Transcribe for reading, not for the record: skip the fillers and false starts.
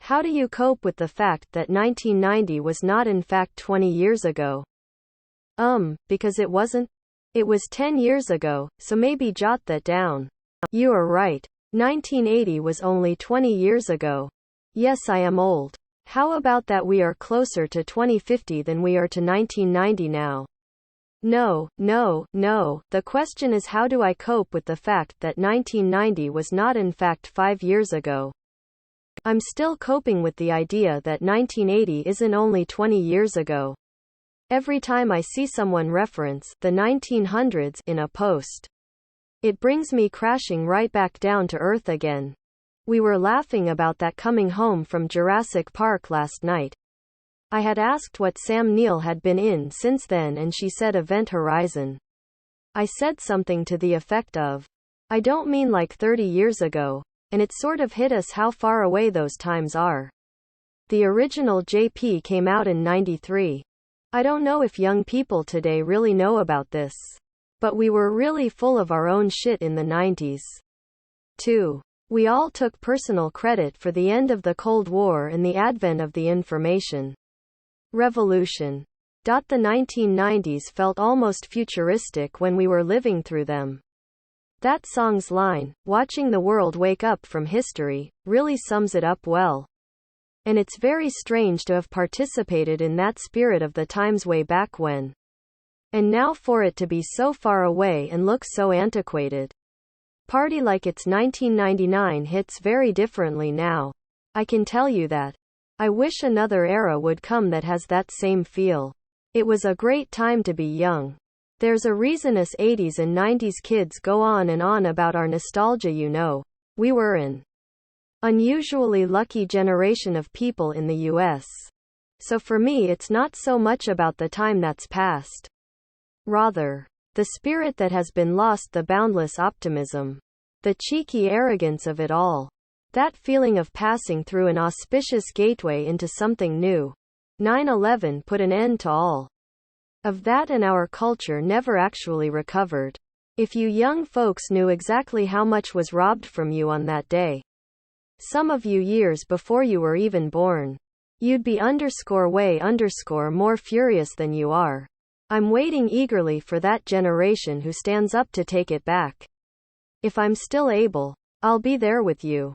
How do you cope with the fact that 1990 was not in fact 20 years ago? Because it wasn't? It was 10 years ago, so maybe jot that down. You are right. 1980 was only 20 years ago. Yes, I am old. How about that we are closer to 2050 than we are to 1990 now? No, no, no. The question is, how do I cope with the fact that 1990 was not in fact 5 years ago? I'm still coping with the idea that 1980 isn't only 20 years ago. Every time I see someone reference the 1900s in a post, it brings me crashing right back down to earth again. We were laughing about that coming home from Jurassic Park last night. I had asked what Sam Neill had been in since then, and she said Event Horizon. I said something to the effect of, I don't mean like 30 years ago, and it sort of hit us how far away those times are. The original JP came out in '93. I don't know if young people today really know about this, but we were really full of our own shit in the '90s. 2. We all took personal credit for the end of the Cold War and the advent of the information revolution. The 1990s felt almost futuristic when we were living through them. That song's line, "Watching the world wake up from history," really sums it up well. And it's very strange to have participated in that spirit of the times way back when. And now for it to be so far away and look so antiquated. Party like it's 1999 hits very differently now. I can tell you that. I wish another era would come that has that same feel. It was a great time to be young. There's a reason us 80s and 90s kids go on and on about our nostalgia, you know. We were an unusually lucky generation of people in the US. So for me, it's not so much about the time that's passed. Rather, the spirit that has been lost, the boundless optimism, the cheeky arrogance of it all. That feeling of passing through an auspicious gateway into something new. 9/11 put an end to all of that, and our culture never actually recovered. If you young folks knew exactly how much was robbed from you on that day, some of you years before you were even born, you'd be _way more furious than you are. I'm waiting eagerly for that generation who stands up to take it back. If I'm still able, I'll be there with you.